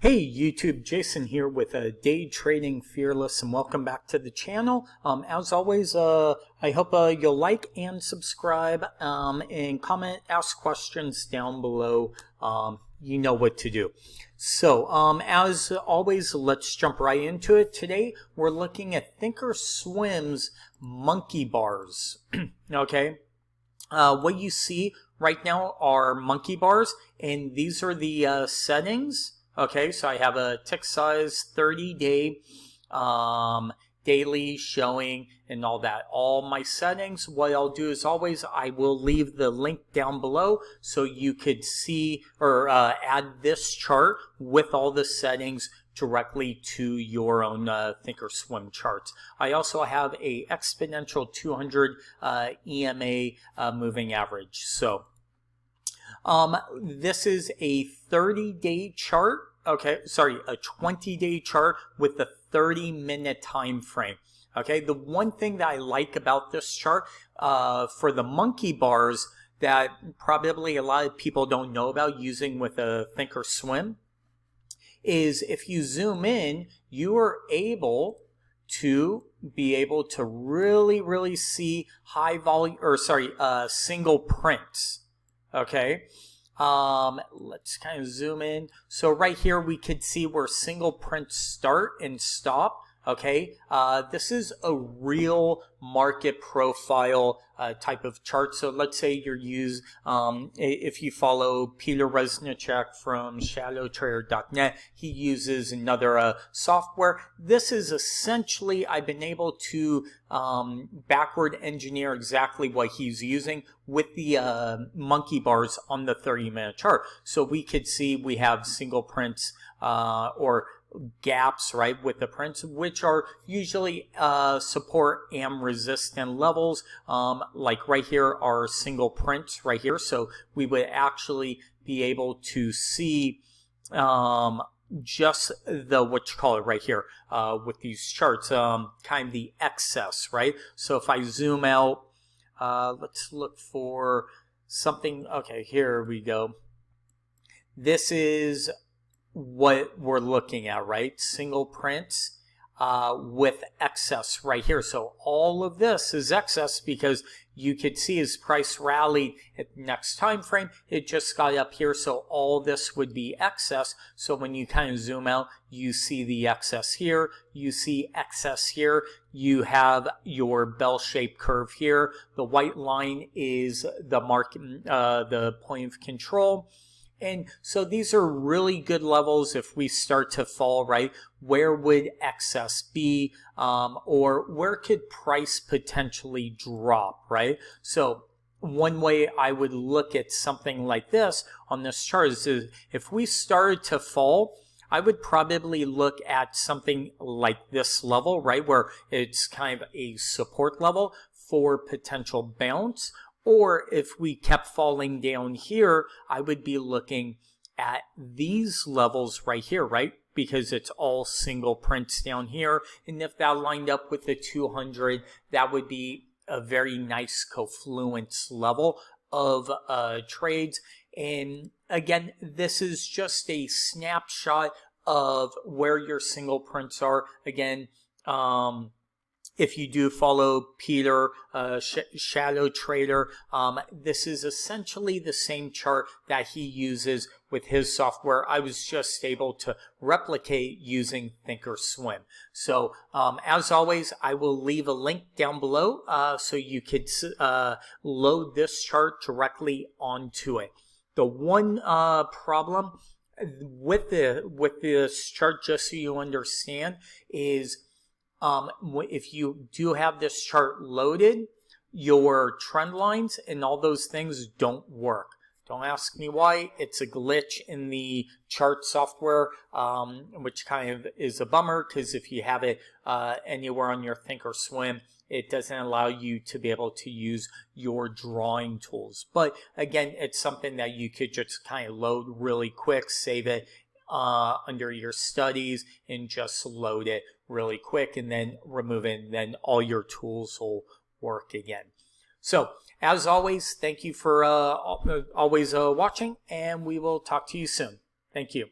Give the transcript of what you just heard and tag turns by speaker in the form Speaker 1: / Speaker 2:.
Speaker 1: Hey YouTube, Jason here with Day Trading Fearless, and welcome back to the channel. As always, I hope you'll like and subscribe and comment, ask questions down below. You know what to do. So as always, let's jump right into it. Today we're looking at Thinkorswims Monkey Bars. Okay, what you see right now are monkey bars, and these are the settings. Okay, so I have a tick size, 30-day, daily showing, and all that. All my settings, what I'll do is always, I will leave the link down below so you could see or add this chart with all the settings directly to your own Thinkorswim charts. I also have a exponential 200 EMA moving average. So this is a 30-day chart. Okay, sorry, a 20-day chart with a 30-minute time frame. Okay, the one thing that I like about this chart for the monkey bars that probably a lot of people don't know about using with a Thinkorswim is if you zoom in, you are able to really see high volume, or sorry, single prints. Okay. Let's kind of zoom in. So right here we could see where single prints start and stop. Okay, this is a real market profile type of chart. So let's say you're if you follow Peter Resnick from shadowtrader.net, he uses another software. This is essentially, I've been able to backward engineer exactly what he's using with the monkey bars on the 30-minute chart. So we could see we have single prints or gaps, right, with the prints, which are usually support and resistant levels. Like right here are single prints right here. So we would actually be able to see just the, what you call it right here with these charts, kind of the excess, right? So if I zoom out, let's look for something. Okay, here we go. This is what we're looking at, right? Single prints with excess right here. So all of this is excess because you could see as price rallied at the next time frame, it just got up here. So all this would be excess. So when you kind of zoom out, you see the excess here, you see excess here, you have your bell-shaped curve here. The white line is the market, the point of control. And so these are really good levels if we start to fall, right? Where would excess be, or where could price potentially drop, right? So one way I would look at something like this on this chart is if we started to fall, I would probably look at something like this level, right? Where it's kind of a support level for potential bounce. Or if we kept falling down here, I would be looking at these levels right here, right? Because it's all single prints down here. And if that lined up with the 200, that would be a very nice confluence level of trades. And again, this is just a snapshot of where your single prints are. Again, if you do follow Peter, Shadow Trader, this is essentially the same chart that he uses with his software. I was just able to replicate using Thinkorswim. So as always, I will leave a link down below so you could load this chart directly onto it. The one problem with this chart, just so you understand, is if you do have this chart loaded, your trend lines and all those things don't work. Don't ask me why. It's a glitch in the chart software, which kind of is a bummer because if you have it anywhere on your Thinkorswim, it doesn't allow you to be able to use your drawing tools. But again, it's something that you could just kind of load really quick, save it under your studies, and just load it really quick and then remove it, and then all your tools will work again. So as always, thank you for always watching, and we will talk to you soon. Thank you.